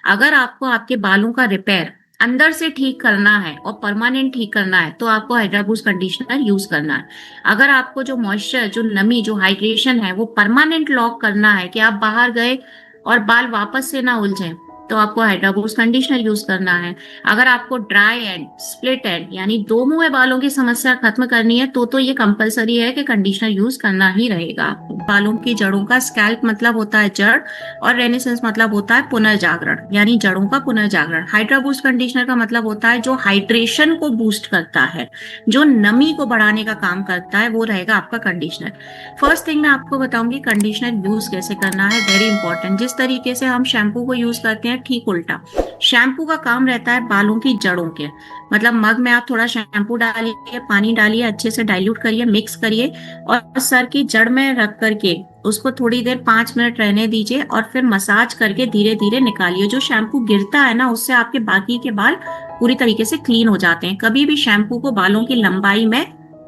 अगर आपको आपके बालों का रिपेयर अंदर से ठीक करना है और परमानेंट ठीक करना है तो आपको हाइड्रा बूस्ट कंडीशनर यूज करना है। अगर आपको जो मॉइस्चर, जो नमी, जो हाइड्रेशन है वो परमानेंट लॉक करना है कि आप बाहर गए और बाल वापस से ना उलझें, तो आपको हाइड्रा बूस्ट कंडीशनर यूज करना है। अगर आपको ड्राई एंड, स्प्लिट एंड यानी दो मुंहे बालों की समस्या खत्म करनी है तो ये कंपलसरी है कि कंडीशनर यूज करना ही रहेगा आपको। बालों की जड़ों का, स्कैल्प मतलब होता है जड़, और रेनेसेंस मतलब होता है पुनर्जागरण, यानी जड़ों का पुनर्जागरण। हाइड्रा बूस्ट कंडीशनर का मतलब होता है जो हाइड्रेशन को बूस्ट करता है, जो नमी को बढ़ाने का काम करता है, वो रहेगा आपका कंडीशनर। फर्स्ट थिंग मैं आपको बताऊंगी कंडीशनर यूज कैसे करना है, वेरी इंपॉर्टेंट। जिस तरीके से हम शैम्पू को यूज करते हैं ठीक उल्टा। शैम्पू का काम रहता है बालों की जड़ों के, मतलब मग में आप थोड़ा शैम्पू डालिए, पानी डालिए, अच्छे से डाइल्यूट करिए, मिक्स करिए और सर की जड़ में रख करके उसको थोड़ी देर 5 मिनट रहने दीजिए और फिर मसाज करके धीरे धीरे निकालिए। जो शैम्पू गिरता है ना, उससे आपके बाकी के बाल पूरी तरीके से क्लीन हो जाते हैं। कभी भी शैम्पू को बालों की लंबाई में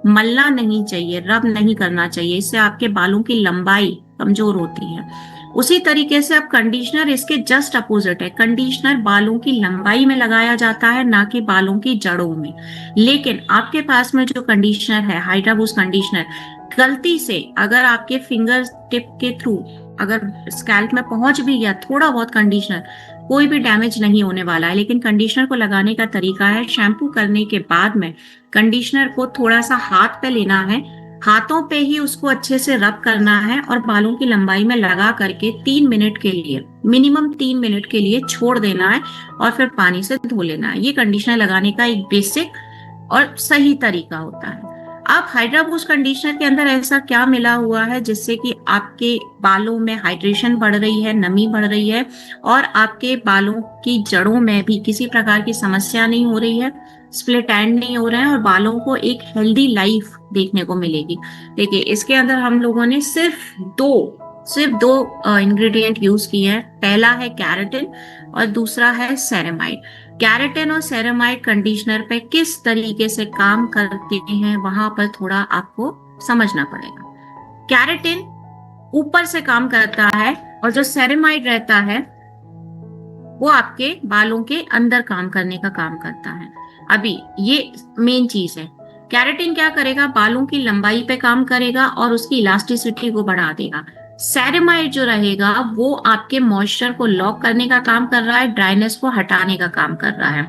मलना नहीं चाहिए, रब नहीं करना चाहिए, इससे आपके बालों की लंबाई कमजोर होती है। उसी तरीके से अब कंडीशनर इसके जस्ट अपोजिट है। कंडीशनर बालों की लंबाई में लगाया जाता है, ना कि बालों की जड़ों में। लेकिन आपके पास में जो कंडीशनर है, हाइड्रा बूस्ट कंडीशनर, गलती से अगर आपके फिंगर टिप के थ्रू अगर स्कैल्प में पहुंच भी गया थोड़ा बहुत कंडीशनर, कोई भी डैमेज नहीं होने वाला है। लेकिन कंडीशनर को लगाने का तरीका है, शैम्पू करने के बाद में कंडीशनर को थोड़ा सा हाथ पे लेना है, हाथों पे ही उसको अच्छे से रब करना है और बालों की लंबाई में लगा करके 3 मिनट के लिए, मिनिमम 3 मिनट के लिए छोड़ देना है और फिर पानी से धो लेना है। ये कंडीशनर लगाने का एक बेसिक और सही तरीका होता है। अब हाइड्रा बूस्ट कंडीशनर के अंदर ऐसा क्या मिला हुआ है जिससे कि आपके बालों में हाइड्रेशन बढ़ रही है, नमी बढ़ रही है और आपके बालों की जड़ों में भी किसी प्रकार की समस्या नहीं हो रही है, स्प्लिट एंड नहीं हो रहा है और बालों को एक हेल्दी लाइफ देखने को मिलेगी। देखिए, इसके अंदर हम लोगों ने सिर्फ दो इंग्रेडिएंट यूज किए हैं। पहला है कैरेटिन और दूसरा है सेरेमाइड। कैरेटिन और सेरेमाइड कंडीशनर पे किस तरीके से काम करते हैं वहां पर थोड़ा आपको समझना पड़ेगा। कैरेटिन ऊपर से काम करता है और जो सेरेमाइड रहता है वो आपके बालों के अंदर काम करने का काम करता है। अभी ये मेन चीज है। कैरेटिन क्या करेगा, बालों की लंबाई पे काम करेगा और उसकी इलास्टिसिटी को बढ़ा देगा। सेरेमाइड जो रहेगा वो आपके मॉइस्चर को लॉक करने का काम कर रहा है, ड्राइनेस को हटाने का काम कर रहा है।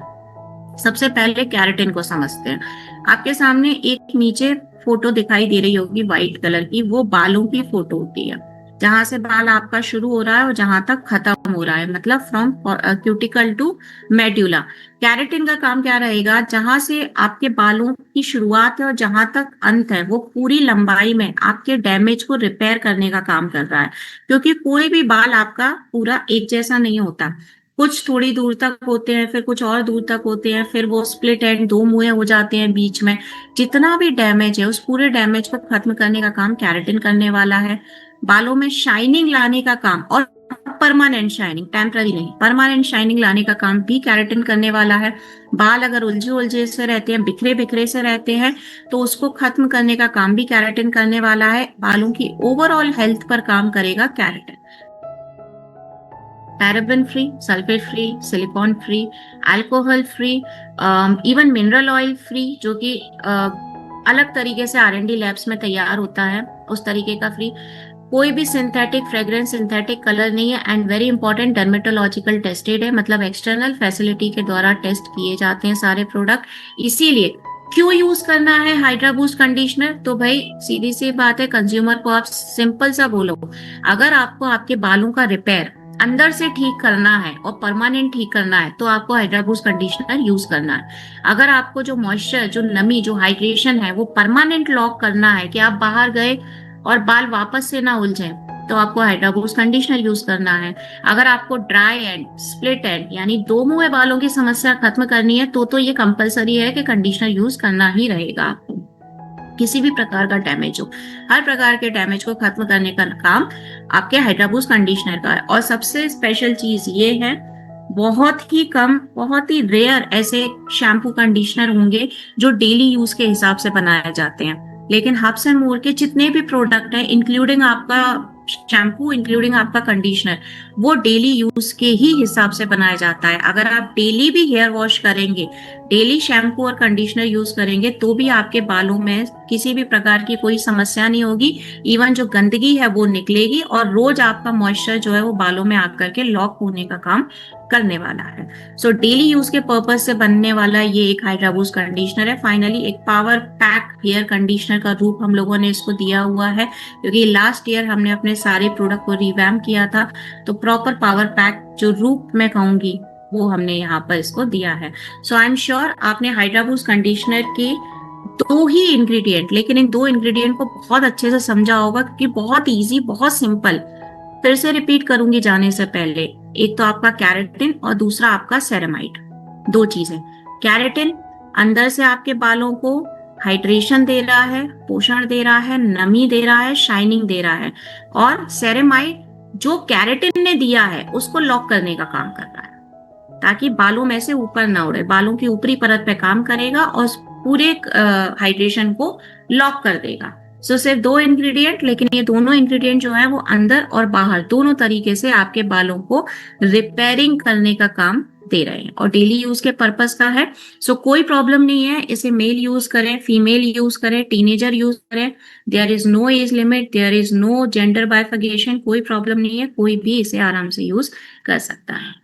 सबसे पहले कैरेटिन को समझते हैं। आपके सामने एक नीचे फोटो दिखाई दे रही होगी व्हाइट कलर की, वो बालों की फोटो होती है, जहां से बाल आपका शुरू हो रहा है और जहां तक खत्म हो रहा है, मतलब from cuticle to medulla. Keratin का काम क्या रहेगा, जहां से आपके बालों की शुरुआत है और जहां तक अंत है वो पूरी लंबाई में आपके डैमेज को रिपेयर करने का काम कर रहा है। क्योंकि कोई भी बाल आपका पूरा एक जैसा नहीं होता, कुछ थोड़ी दूर तक होते हैं, फिर कुछ और दूर तक होते हैं, फिर वो स्प्लिट एंड, दो मुंहे हो जाते हैं बीच में। जितना भी डैमेज है उस पूरे डैमेज को खत्म करने का काम कैरेटिन करने वाला है। बालों में शाइनिंग लाने का काम, और परमानेंट शाइनिंग, टेम्पररी नहीं, परमानेंट शाइनिंग लाने का काम भी कैरेटिन करने वाला है। बाल अगर उलझे उलझे से रहते हैं, बिखरे बिखरे से रहते हैं, तो उसको खत्म करने का काम भी कैरेटिन करने वाला है। बालों की ओवरऑल हेल्थ पर काम करेगा keratin. Paraben free, sulphate free, silicon free, alcohol free, even mineral oil free, जो कि अलग तरीके से R&D लैब्स में तैयार होता है, उस तरीके का फ्री। कोई भी सिंथेटिक फ्रेग्रेंस, सिंथेटिक कलर नहीं है, and very important dermatological tested है, मतलब एक्सटर्नल फैसिलिटी के द्वारा टेस्ट किए जाते हैं सारे प्रोडक्ट। इसीलिए क्यों यूज करना है हाइड्रा बूस्ट कंडीशनर, तो भाई सीधी सी बात है, कंज्यूमर को आप सिंपल सा बोलो, अगर आपको आपके बालों का रिपेयर अंदर से ठीक करना है और परमानेंट ठीक करना है तो आपको हाइड्रा बूस्ट कंडीशनर यूज करना है। अगर आपको जो मॉइस्चर, जो नमी, जो हाइड्रेशन है वो परमानेंट लॉक करना है कि आप बाहर गए और बाल वापस से ना उलझें, तो आपको हाइड्रा बूस्ट कंडीशनर यूज करना है। अगर आपको ड्राई एंड, स्प्लिट एंड यानी दो मुंहे बालों की समस्या खत्म करनी है तो ये कंपलसरी है कि कंडीशनर यूज करना ही रहेगा आपको। किसी भी प्रकार का डैमेज हो, हर प्रकार के डैमेज को खत्म करने का काम आपके हाइड्रा बूस्ट कंडीशनर का है। और सबसे स्पेशल चीज ये है, बहुत ही कम, बहुत ही रेयर ऐसे शैम्पू कंडीशनर होंगे जो डेली यूज के हिसाब से बनाए जाते हैं। लेकिन हब्स एंड मोर के जितने भी प्रोडक्ट हैं, इंक्लूडिंग आपका शैम्पू इंक्लूडिंग आपका कंडीशनर, वो डेली यूज के ही हिसाब से बनाया जाता है। अगर आप डेली भी हेयर वॉश करेंगे, डेली शैम्पू और कंडीशनर यूज करेंगे, तो भी आपके बालों में किसी भी प्रकार की कोई समस्या नहीं होगी। इवन जो गंदगी है वो निकलेगी, और रोज आपका मॉइस्चर जो है वो बालों में आकर के लॉक होने का काम करने वाला है। सो डेली यूज के पर्पज से बनने वाला ये एक हाइड्रा बूस्ट कंडीशनर है। फाइनली एक पावर पैक हेयर कंडीशनर का रूप हम लोगों ने इसको दिया हुआ है, क्योंकि लास्ट ईयर हमने अपने सारे प्रोडक्ट को रिवैम्प किया था, तो प्रॉपर पावर पैक जो रूप मैं कहूंगी वो हमने यहाँ पर इसको दिया है। सो आई एम श्योर आपने हाइड्रा बूस्ट कंडीशनर के दो ही इंग्रेडिएंट, लेकिन इन दो इंग्रेडिएंट को बहुत अच्छे से समझा होगा, क्योंकि बहुत इजी, बहुत सिंपल। फिर से रिपीट करूंगी जाने से पहले, एक तो आपका कैरेटिन और दूसरा आपका सेरेमाइड। दो चीजें, कैरेटिन अंदर से आपके बालों को हाइड्रेशन दे रहा है, पोषण दे रहा है, नमी दे रहा है, शाइनिंग दे रहा है, और सेरेमाइड जो कैरेटिन ने दिया है उसको लॉक करने का काम कर रहा है, ताकि बालों में से ऊपर ना उड़े, बालों की ऊपरी परत पे काम करेगा और पूरे हाइड्रेशन को लॉक कर देगा। सो सिर्फ दो इंग्रेडिएंट, लेकिन ये दोनों इंग्रेडिएंट जो है वो अंदर और बाहर दोनों तरीके से आपके बालों को रिपेयरिंग करने का काम दे रहे हैं, और डेली यूज के पर्पस का है। सो कोई प्रॉब्लम नहीं है, इसे मेल यूज करें, फीमेल यूज करें, टीनेजर यूज करें, there is no age limit, there is no gender bifurcation, कोई प्रॉब्लम नहीं है, कोई भी इसे आराम से यूज कर सकता है।